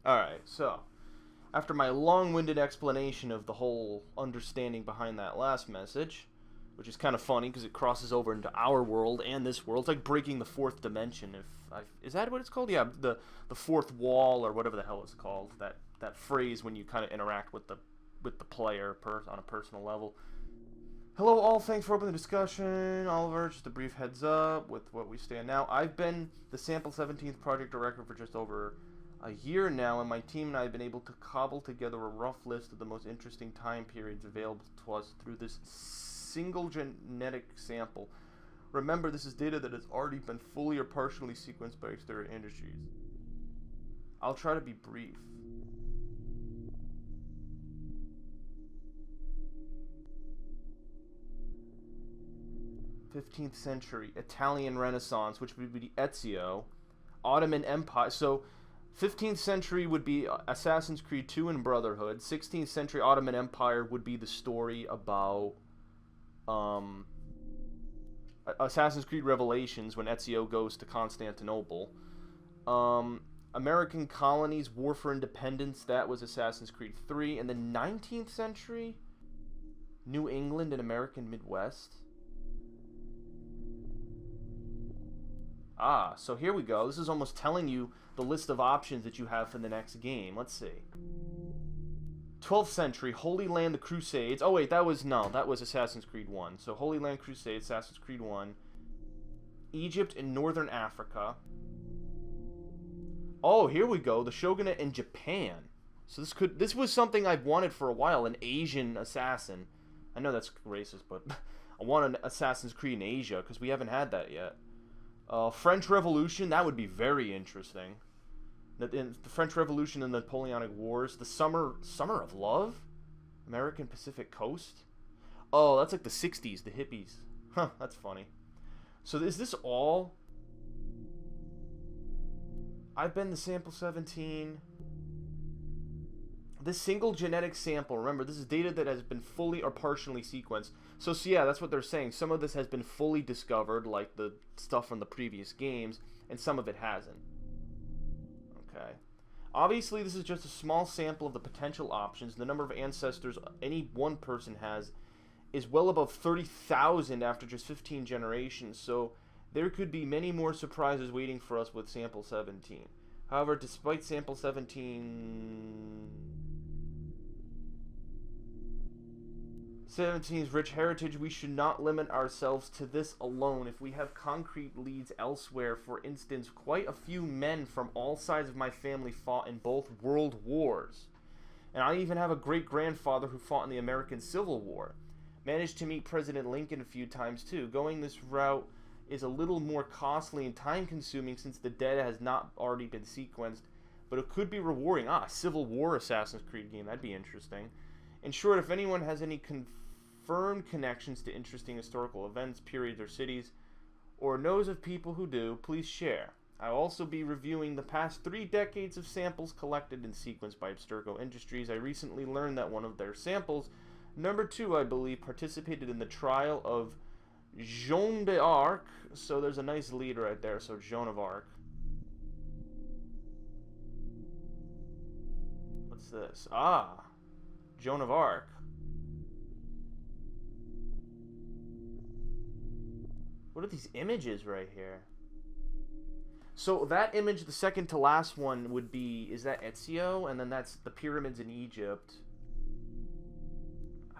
Alright, so after my long-winded explanation of the whole understanding behind that last message, which is kind of funny because it crosses over into our world and this world. It's like breaking the fourth dimension. Is that what it's called? Yeah, the fourth wall or whatever the hell it's called. That phrase when you kind of interact with the player on a personal level. Hello, all. Thanks for opening the discussion, Oliver. Just a brief heads up with what we stand now. I've been the Sample 17th project director for just over a year now, and my team and I have been able to cobble together a rough list of the most interesting time periods available to us through this single genetic sample. Remember, this is data that has already been fully or partially sequenced by TheAireaidLord. I'll try to be brief. 15th century, Italian Renaissance, which would be Ezio, Ottoman Empire. So 15th century would be Assassin's Creed 2 and Brotherhood. 16th century Ottoman Empire would be the story about Assassin's Creed Revelations when Ezio goes to Constantinople. American colonies, War for Independence, that was Assassin's Creed 3. And the 19th century, New England and American Midwest. Ah, so here we go. This is almost telling you the list of options that you have for the next game. Let's see. 12th century, Holy Land, the Crusades. Oh wait, that was Assassin's Creed 1. So Holy Land Crusades, Assassin's Creed 1. Egypt and Northern Africa. Oh, here we go. The Shogunate in Japan. So this was something I've wanted for a while, an Asian assassin. I know that's racist, but I want an Assassin's Creed in Asia because we haven't had that yet. French Revolution, that would be very interesting. The French Revolution and the Napoleonic Wars. The Summer of Love? American Pacific Coast? Oh, that's like the 60s, the hippies. Huh, that's funny. So is this all? I've been the Sample 17. This single genetic sample, remember, this is data that has been fully or partially sequenced. So yeah, that's what they're saying. Some of this has been fully discovered, like the stuff from the previous games, and some of it hasn't. Okay. Obviously, this is just a small sample of the potential options. The number of ancestors any one person has is well above 30,000 after just 15 generations, so there could be many more surprises waiting for us with Sample 17. However, despite Sample 17's rich heritage, we should not limit ourselves to this alone. If we have concrete leads elsewhere, for instance, quite a few men from all sides of my family fought in both world wars. And I even have a great-grandfather who fought in the American Civil War. Managed to meet President Lincoln a few times too. Going this route is a little more costly and time-consuming since the data has not already been sequenced, but it could be rewarding. Civil War Assassin's Creed game, that'd be interesting. In short, if anyone has any confirmed connections to interesting historical events, periods, or cities, or knows of people who do, please share. I'll also be reviewing the past 3 decades of samples collected and sequenced by Abstergo Industries. I recently learned that one of their samples, number 2, I believe, participated in the trial of Joan d'Arc. So there's a nice lead right there, so Joan of Arc. What's this? Joan of Arc. What are these images right here? So that image, the second to last one, would be, is that Ezio? And then that's the pyramids in Egypt.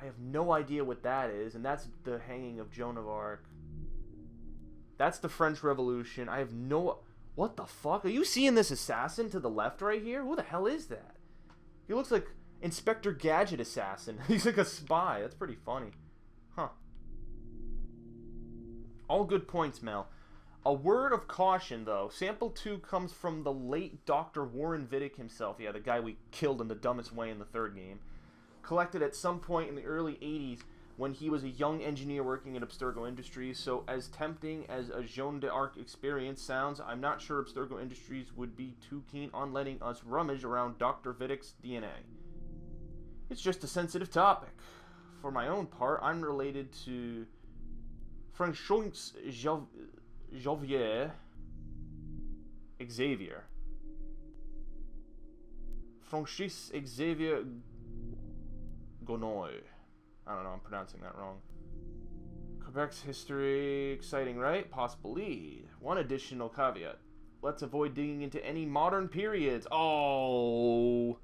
I have no idea what that is, and that's the hanging of Joan of Arc. That's the French Revolution. I have no... What the fuck? Are you seeing this assassin to the left right here? Who the hell is that? He looks like Inspector Gadget assassin. He's like a spy. That's pretty funny. Huh. All good points, Mel. A word of caution, though. Sample 2 comes from the late Dr. Warren Vidic himself. Yeah, the guy we killed in the dumbest way in the third game. Collected at some point in the early 80s when he was a young engineer working at Abstergo Industries. So as tempting as a Joan d'Arc experience sounds, I'm not sure Abstergo Industries would be too keen on letting us rummage around Dr. Vidic's DNA. It's just a sensitive topic. For my own part, I'm related to Francois Xavier. Francis Xavier Gonoy. I don't know, I'm pronouncing that wrong. Quebec's history, exciting, right? Possible lead. One additional caveat. Let's avoid digging into any modern periods. Oh.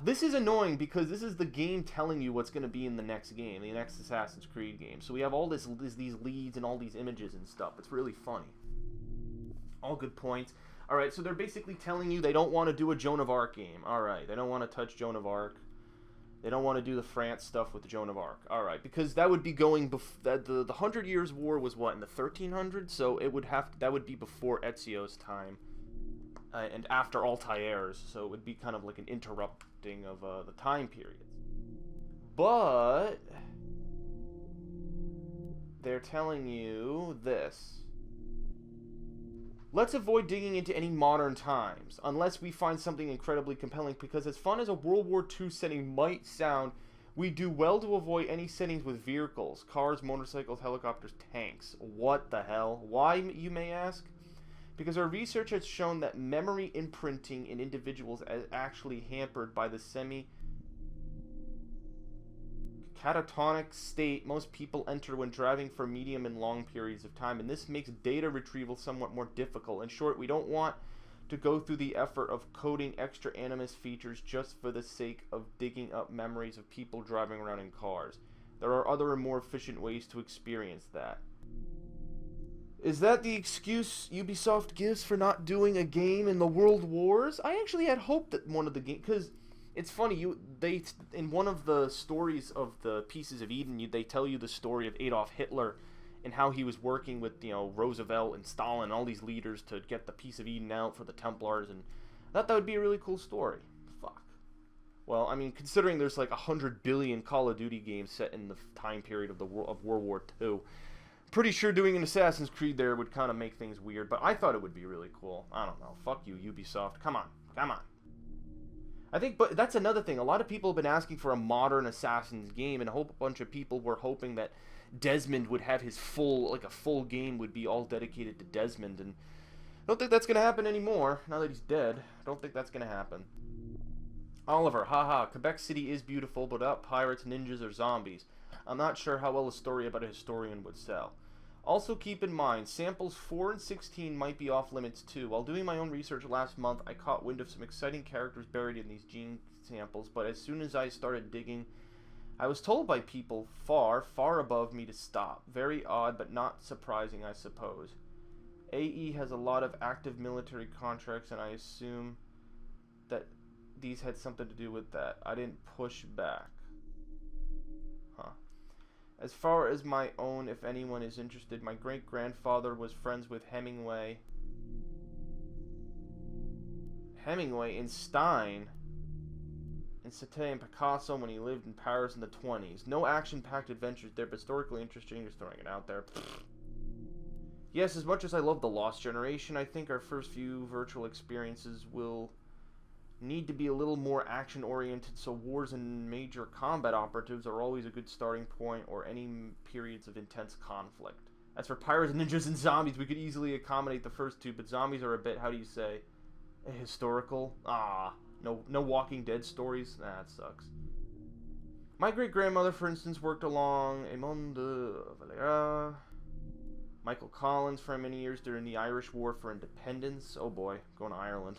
This is annoying because this is the game telling you what's going to be in the next game, the next Assassin's Creed game. So we have all these leads and all these images and stuff. It's really funny. All good points. Alright, so they're basically telling you they don't want to do a Joan of Arc game. Alright, they don't want to touch Joan of Arc. They don't want to do the France stuff with the Joan of Arc. Alright, because that would be going... the 100 Years' War was what, in the 1300s? So it would that would be before Ezio's time. And after Altair's, so it would be kind of like an interrupting of the time periods. But they're telling you this. Let's avoid digging into any modern times, unless we find something incredibly compelling, because as fun as a World War II setting might sound, we do well to avoid any settings with vehicles, cars, motorcycles, helicopters, tanks. What the hell? Why, you may ask? Because our research has shown that memory imprinting in individuals is actually hampered by the catatonic state most people enter when driving for medium and long periods of time, and this makes data retrieval somewhat more difficult. In short, we don't want to go through the effort of coding extra animus features just for the sake of digging up memories of people driving around in cars. There are other and more efficient ways to experience that. Is that the excuse Ubisoft gives for not doing a game in the World Wars? I actually had hoped that one of the games, because it's funny, they in one of the stories of the Pieces of Eden, they tell you the story of Adolf Hitler and how he was working with, Roosevelt and Stalin and all these leaders to get the Piece of Eden out for the Templars, and I thought that would be a really cool story. Fuck. Well, I mean, considering there's like 100 billion Call of Duty games set in the time period of World War II, pretty sure doing an Assassin's Creed there would kind of make things weird, but I thought it would be really cool. I don't know. Fuck you, Ubisoft. Come on. Come on. I think, but that's another thing. A lot of people have been asking for a modern Assassin's game, and a whole bunch of people were hoping that Desmond would have his a full game would be all dedicated to Desmond, and I don't think that's going to happen anymore, now that he's dead. I don't think that's going to happen. Oliver, haha, Quebec City is beautiful, but without pirates, ninjas, or zombies, I'm not sure how well a story about a historian would sell. Also keep in mind, samples 4 and 16 might be off limits too. While doing my own research last month, I caught wind of some exciting characters buried in these gene samples, but as soon as I started digging, I was told by people far, far above me to stop. Very odd, but not surprising, I suppose. AE has a lot of active military contracts, and I assume that these had something to do with that. I didn't push back. Huh. As far as my own, if anyone is interested, my great-grandfather was friends with Hemingway and Stein and Satie and Picasso when he lived in Paris in the 20s. No action-packed adventures there, but historically interesting, just throwing it out there. Yes, as much as I love The Lost Generation, I think our first few virtual experiences will need to be a little more action-oriented, so wars and major combat operatives are always a good starting point, or any periods of intense conflict. As for pirates, ninjas, and zombies, we could easily accommodate the first two, but zombies are a bit, how do you say, historical? No Walking Dead stories? Nah, that sucks. My great-grandmother, for instance, worked along Aimon de Valera, Michael Collins for many years during the Irish War for Independence. Oh boy, going to Ireland.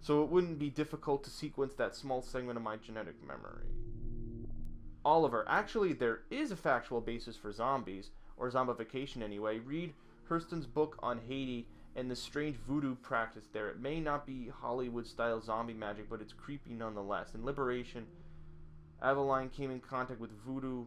So it wouldn't be difficult to sequence that small segment of my genetic memory. Oliver, actually there is a factual basis for zombies, or zombification anyway. Read Hurston's book on Haiti and the strange voodoo practice there. It may not be Hollywood-style zombie magic, but it's creepy nonetheless. In Liberation, Aveline came in contact with voodoo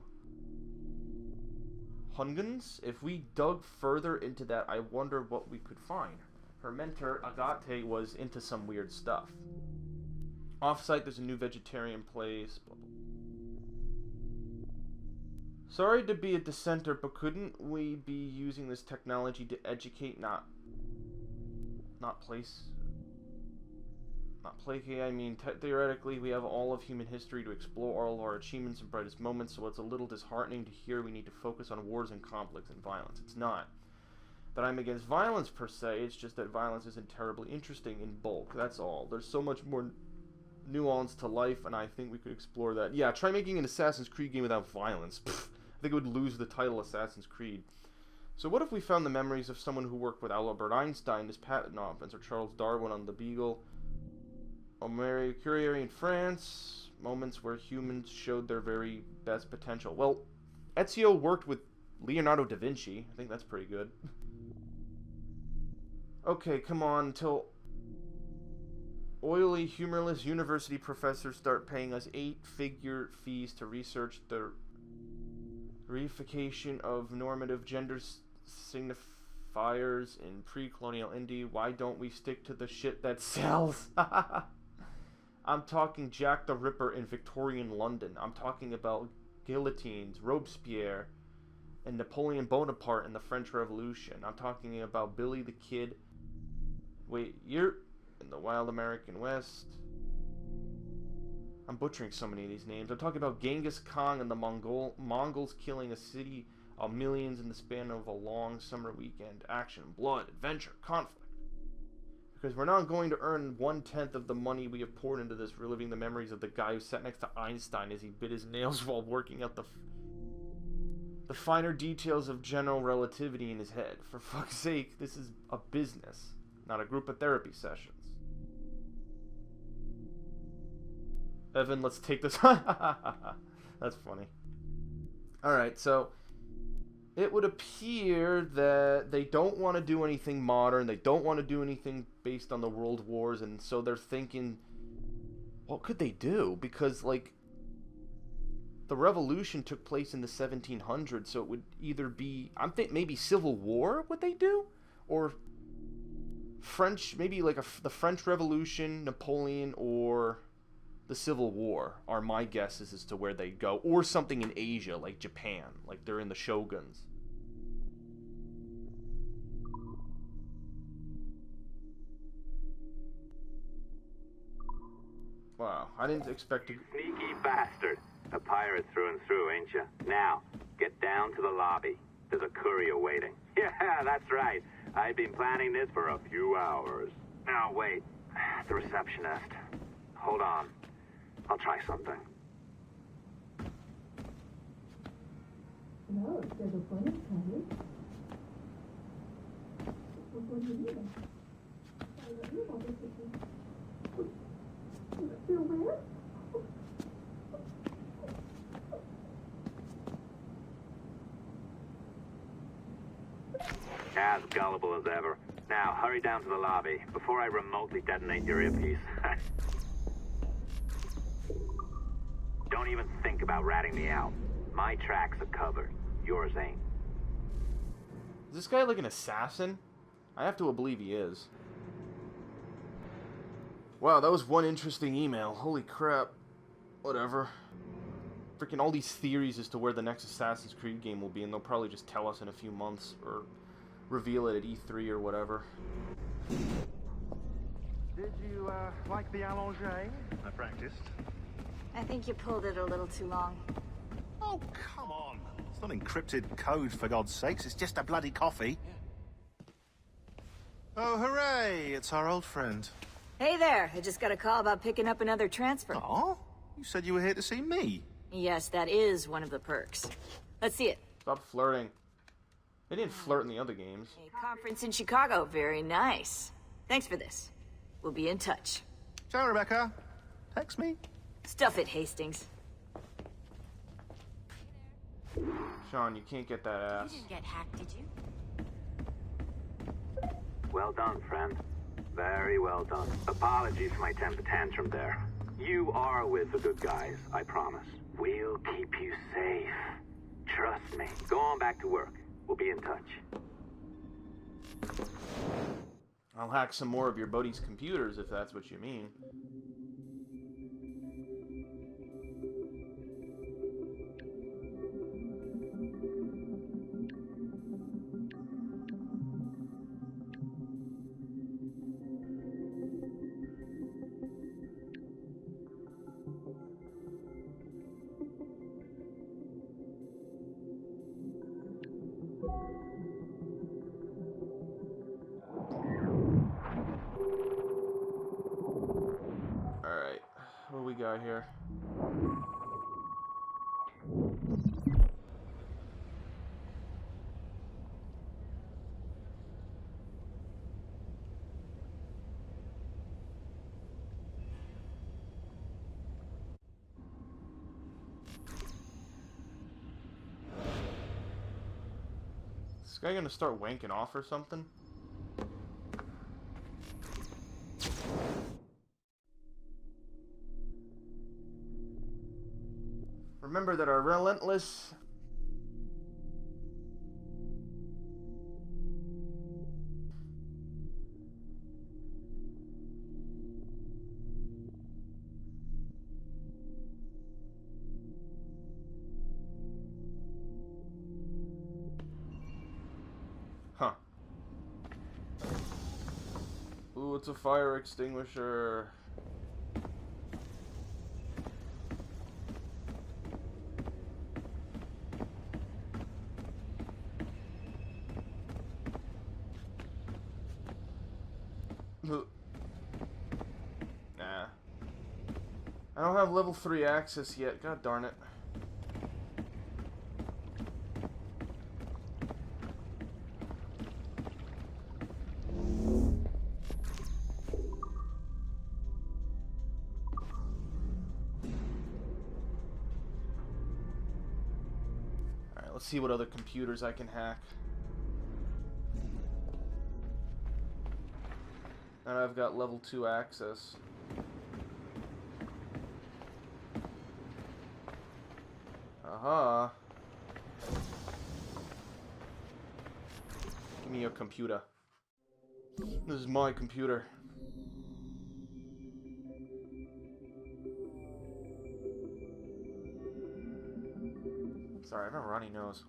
Hungans. If we dug further into that, I wonder what we could find. Her mentor, Agate, was into some weird stuff. Off-site, there's a new vegetarian place. Blah, blah. Sorry to be a dissenter, but couldn't we be using this technology to educate, not placate? I mean, theoretically, we have all of human history to explore, all of our achievements and brightest moments, so it's a little disheartening to hear we need to focus on wars and conflicts and violence. It's not that I'm against violence per se, it's just that violence isn't terribly interesting in bulk, that's all. There's so much more nuance to life, and I think we could explore that. Yeah, try making an Assassin's Creed game without violence. Pfft, I think it would lose the title Assassin's Creed. So what if we found the memories of someone who worked with Albert Einstein as patent office, or Charles Darwin on the Beagle, or Marie Curie in France, moments where humans showed their very best potential. Well, Ezio worked with Leonardo da Vinci. I think that's pretty good. Okay, come on, until oily, humorless university professors start paying us 8-figure fees to research the reification of normative gender signifiers in pre-colonial India. Why don't we stick to the shit that sells? I'm talking Jack the Ripper in Victorian London. I'm talking about guillotines, Robespierre, and Napoleon Bonaparte in the French Revolution. I'm talking about Billy the Kid. Wait, you're in the wild American West. I'm butchering so many of these names. I'm talking about Genghis Khan and the Mongols killing a city of millions in the span of a long summer weekend. Action, blood, adventure, conflict. Because we're not going to earn 1/10 of the money we have poured into this, reliving the memories of the guy who sat next to Einstein as he bit his nails while working out the finer details of general relativity in his head. For fuck's sake, this is a business, not a group of therapy sessions. Evan, let's take this. That's funny. Alright, so it would appear that they don't want to do anything modern. They don't want to do anything based on the world wars. And so they're thinking, what could they do? Because, like, the revolution took place in the 1700s. So it would either be, I'm thinking maybe Civil War, would they do? Or French, maybe like the French Revolution, Napoleon, or the Civil War are my guesses as to where they go. Or something in Asia, like Japan, like they're in the shoguns. Wow, I didn't expect to... Sneaky bastard. A pirate through and through, ain't ya? Now, get down to the lobby. There's a courier waiting. Yeah, that's right. I've been planning this for a few hours. Now, wait. The receptionist. Hold on. I'll try something. No, there's a point of time. What do you mean? Where? As gullible as ever. Now, hurry down to the lobby before I remotely detonate your earpiece. Don't even think about ratting me out. My tracks are covered. Yours ain't. Is this guy like an assassin? I have to believe he is. Wow, that was one interesting email. Holy crap. Whatever. Freaking all these theories as to where the next Assassin's Creed game will be, and they'll probably just tell us in a few months, or reveal it at E3 or whatever. Did you, like the allongé? I practiced. I think you pulled it a little too long. Oh, come on. It's not encrypted code, for God's sakes. It's just a bloody coffee. Oh, hooray! It's our old friend. Hey there, I just got a call about picking up another transfer. Oh? You said you were here to see me. Yes, that is one of the perks. Let's see it. Stop flirting. They didn't flirt in the other games. A conference in Chicago, very nice. Thanks for this. We'll be in touch. Ciao, Rebecca. Text me. Stuff it, Hastings. Sean, you can't get that ass. You didn't get hacked, did you? Well done, friend. Very well done. Apologies for my temper tantrum there. You are with the good guys, I promise. We'll keep you safe. Trust me. Go on back to work. We'll be in touch. I'll hack some more of your buddy's computers if that's what you mean. guy here. Is this guy gonna start wanking off or something? Remember that our relentless... Huh. Ooh, it's a fire extinguisher. Nah. I don't have level 3 access yet, god darn it. Alright, let's see what other computers I can hack. And I've got level 2 access. Aha. Give me your computer. This is my computer. Sorry, I have a runny nose.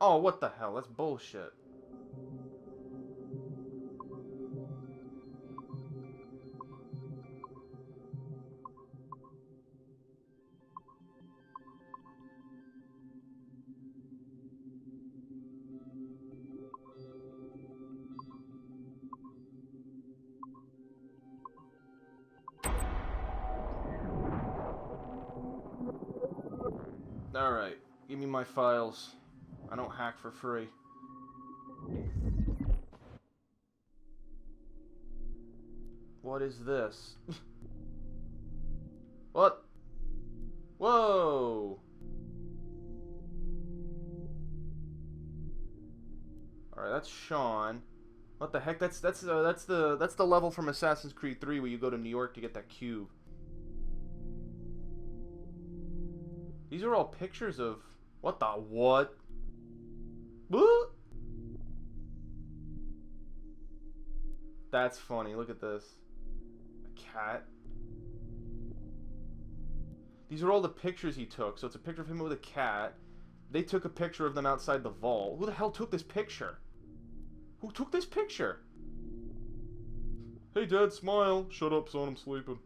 Oh, what the hell? That's bullshit. Alright, give me my files. I don't hack for free. What is this? What? Whoa! Alright, that's Sean. What the heck? That's the level from Assassin's Creed 3 where you go to New York to get that cube. These are all pictures of... What the what? What? That's funny. Look at this. A cat. These are all the pictures he took. So it's a picture of him with a cat. They took a picture of them outside the vault. Who the hell took this picture? Who took this picture? Hey, Dad, smile. Shut up, son. I'm sleeping.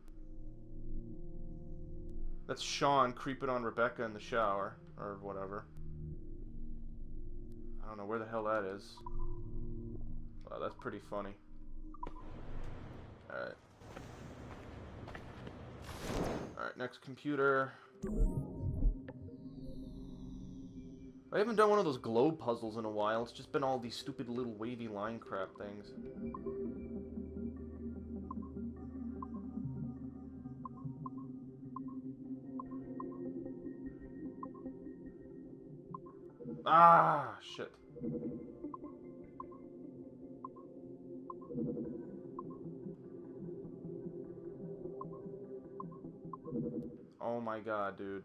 That's Sean creeping on Rebecca in the shower. Or whatever. I don't know where the hell that is. Wow, that's pretty funny. Alright. Alright, next computer. I haven't done one of those globe puzzles in a while. It's just been all these stupid little wavy line crap things. Ah, shit. Oh my god, dude.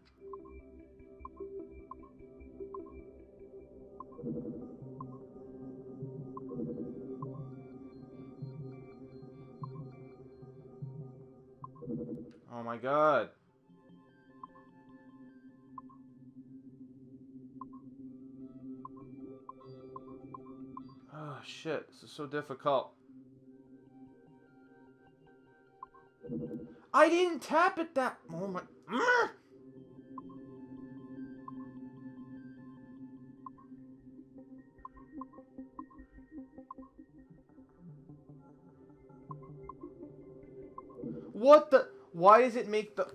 Oh my god. shit. This is so difficult. I didn't tap at that moment. What the? Why does it make the...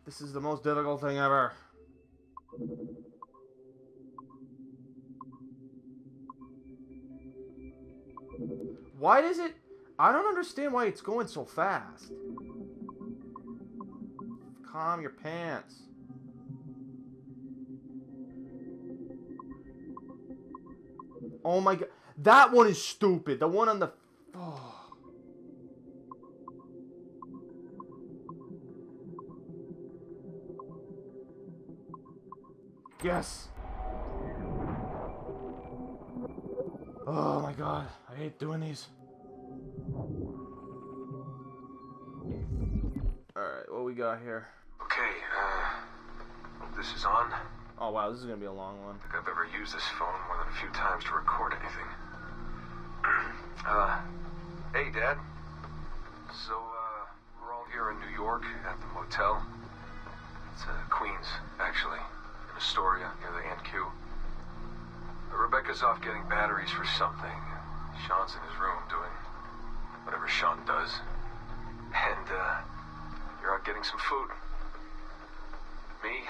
This is the most difficult thing ever. Why does it... I don't understand why it's going so fast. Calm your pants. Oh my god. That one is stupid. The one on the... Oh. Yes. Oh my god. I hate doing these. Alright, what we got here? Okay, this is on. Oh wow, this is gonna be a long one. I think I've ever used this phone more than a few times to record anything. Hey, Dad. So, we're all here in New York at the motel. It's, Queens, actually, in Astoria, near the NQ. Rebecca's off getting batteries for something. Sean's in his room doing whatever Sean does. And, you're out getting some food. Me?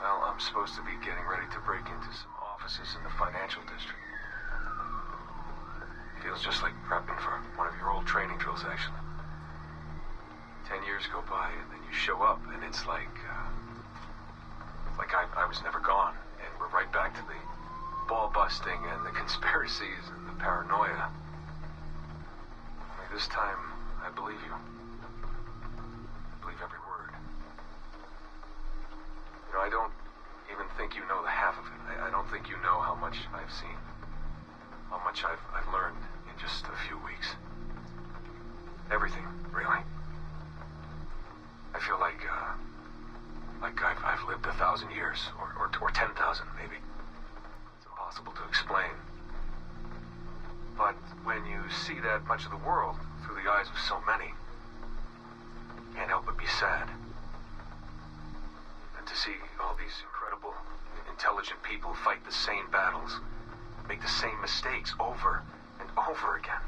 Well, I'm supposed to be getting ready to break into some offices in the financial district. Feels just like prepping for one of your old training drills, actually. 10 years go by, and then you show up, and it's like I was never gone. And we're right back to the ball busting and the conspiracies and the paranoia. Only this time, I believe you. I believe every word. You know, I don't even think you know the half of it. I don't think you know how much I've seen. How much I've learned in just a few weeks. Everything, really. I feel like I've lived 1,000 years, or 10,000 maybe. It's impossible to explain. But when you see that much of the world through the eyes of so many, you can't help but be sad. And to see all these incredible, intelligent people fight the same battles, make the same mistakes over and over again.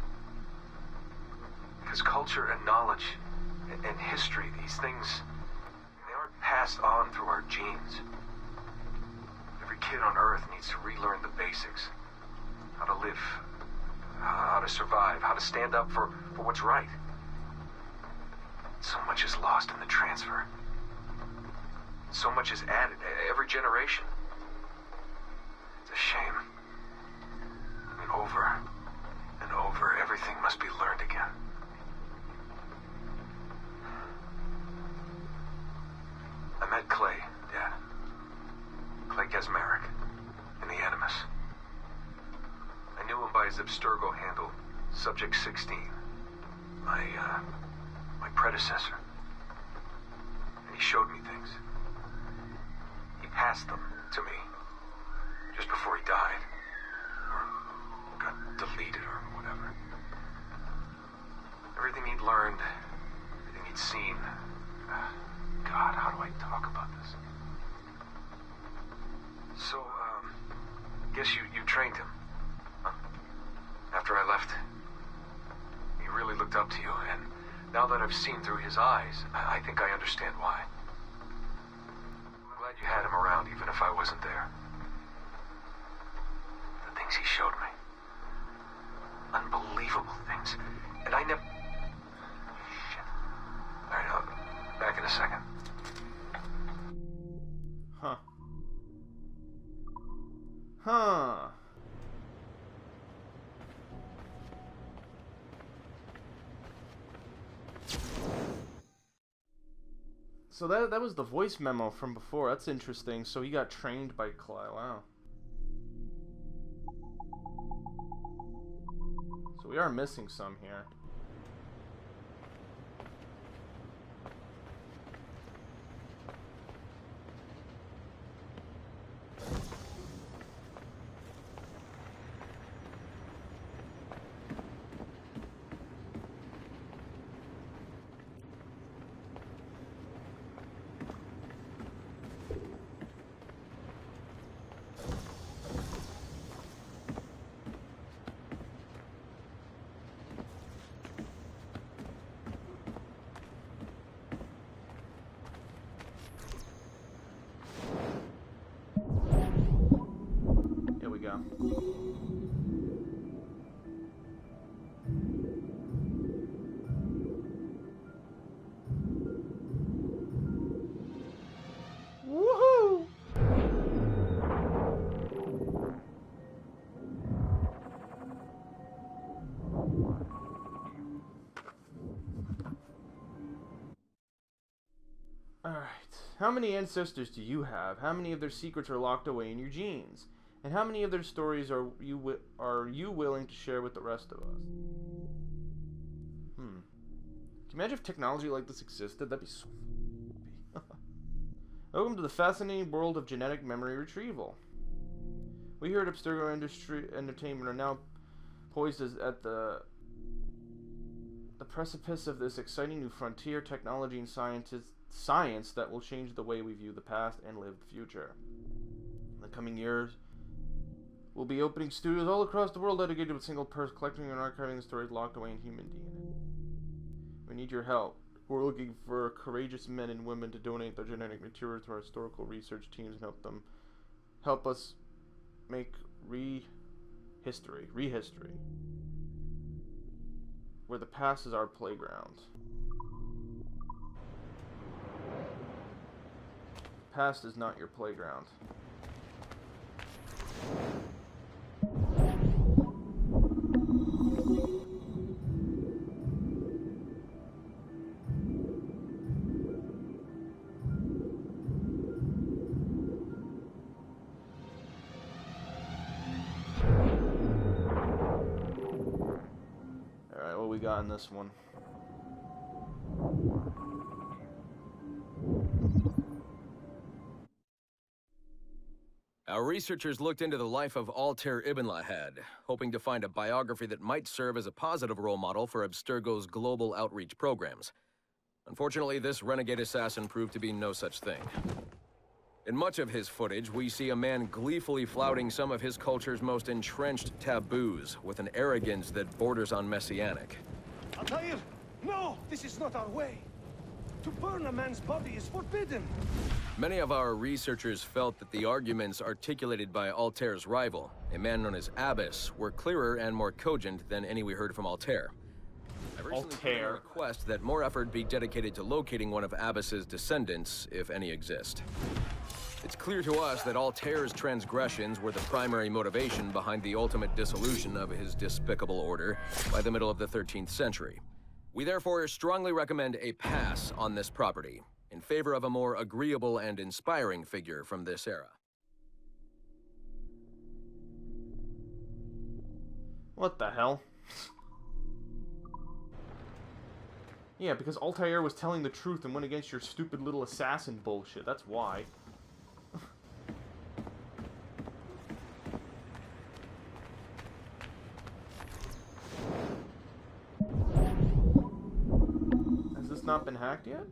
Because culture and knowledge and history, these things, they aren't passed on through our genes. Every kid on Earth needs to relearn the basics. How to live, how to survive, how to stand up for what's right. So much is lost in the transfer. So much is added every generation. It's a shame. I mean, over and over, everything must be learned again. I met Clay, Dad. Clay Gesmerick, in the Animus. I knew him by his Abstergo handle, Subject 16. My predecessor. And he showed me things. He passed them to me just before he died. Or got deleted or whatever. Everything he'd learned, everything he'd seen. God, how do I talk about this? So, guess you trained him. Huh? After I left, he really looked up to you, and now that I've seen through his eyes, I think I understand why. I'm glad you had him around, even if I wasn't there. The things he showed me. Unbelievable things. And I never... Shit. Alright, I'll back in a second. Huh. Huh. So that was the voice memo from before. That's interesting. So he got trained by Clay. Wow. So we are missing some here. go. Woohoo! Alright. How many ancestors do you have? How many of their secrets are locked away in your genes? And how many of their stories are you willing to share with the rest of us? Can you imagine if technology like this existed? That'd be so creepy. Welcome to the fascinating world of genetic memory retrieval. We here at Abstergo Entertainment are now poised at the precipice of this exciting new frontier, technology and science that will change the way we view the past and live the future. In the coming years, we'll be opening studios all across the world dedicated to a single purpose, collecting and archiving the stories locked away in human DNA. We need your help. We're looking for courageous men and women to donate their genetic material to our historical research teams and help us make rehistory, where the past is our playground. Past is not your playground. Alright, what we got in this one? Our researchers looked into the life of Altair Ibn Lahad, hoping to find a biography that might serve as a positive role model for Abstergo's global outreach programs. Unfortunately, this renegade assassin proved to be no such thing. In much of his footage, we see a man gleefully flouting some of his culture's most entrenched taboos, with an arrogance that borders on messianic. Altair, no! This is not our way! To burn a man's body is forbidden! Many of our researchers felt that the arguments articulated by Altair's rival, a man known as Abbas, were clearer and more cogent than any we heard from Altair. I recently put in a request that more effort be dedicated to locating one of Abbas's descendants, if any exist. It's clear to us that Altair's transgressions were the primary motivation behind the ultimate dissolution of his despicable order by the middle of the 13th century. We therefore strongly recommend a pass on this property, in favor of a more agreeable and inspiring figure from this era. What the hell? Yeah, because Altair was telling the truth and went against your stupid little assassin bullshit. That's why. Has this not been hacked yet?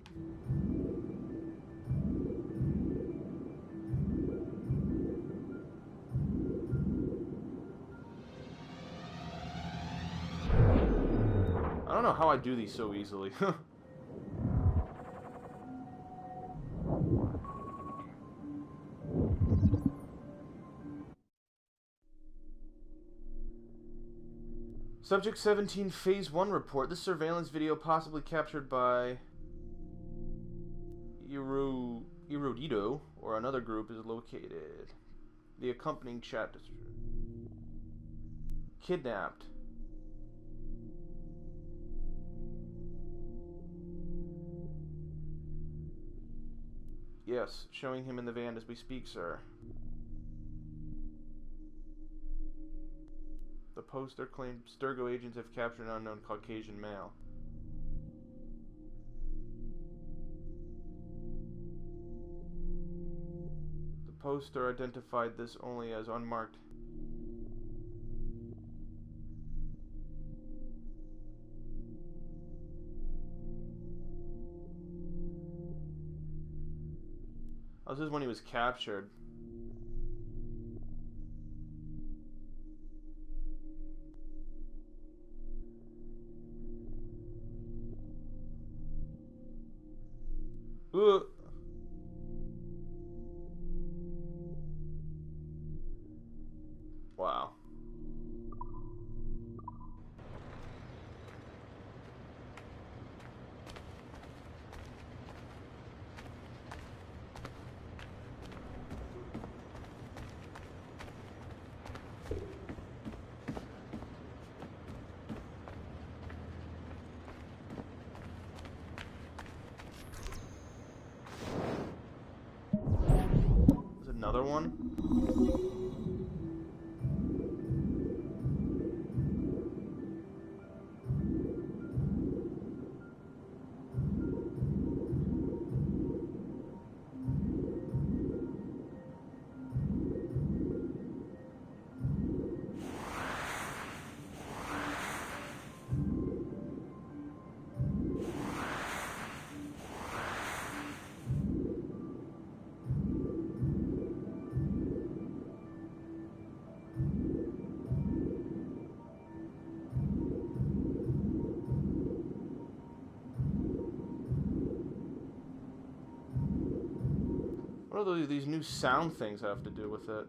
I don't know how I do these so easily. Subject 17 Phase 1 report. This surveillance video possibly captured by Erodito or another group is located. The accompanying chat. Kidnapped. Yes, showing him in the van as we speak, sir. The poster claimed Abstergo agents have captured an unknown Caucasian male. The poster identified this only as unmarked. Oh, this is when he was captured. Ugh. another one? What do these new sound things have to do with it?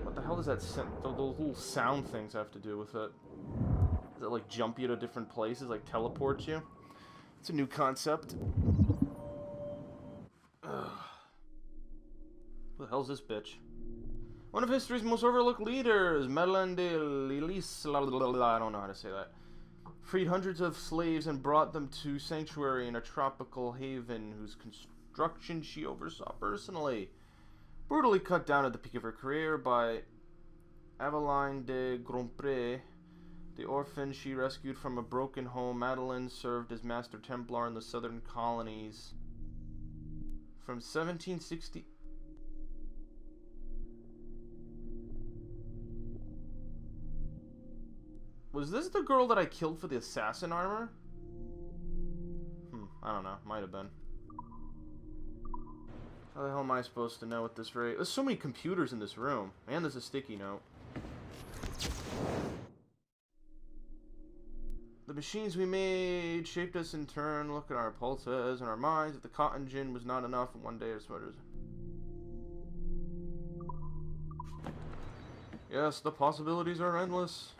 What the hell does that those little sound things have to do with it? Does it like jump you to different places, like teleport you? It's a new concept. Ugh. Who the hell's this bitch? One of history's most overlooked leaders, Madeleine de Lilis, I don't know how to say that, freed hundreds of slaves and brought them to sanctuary in a tropical haven whose construction she oversaw personally. Brutally cut down at the peak of her career by Aveline de Grandpré, the orphan she rescued from a broken home, Madeleine served as Master Templar in the southern colonies from 1760. Was this the girl that I killed for the assassin armor? I don't know. Might have been. How the hell am I supposed to know at this rate? There's so many computers in this room. And there's a sticky note. The machines we made shaped us in turn. Look at our pulses and our minds. If the cotton gin was not enough, one day our sweaters. Yes, the possibilities are endless.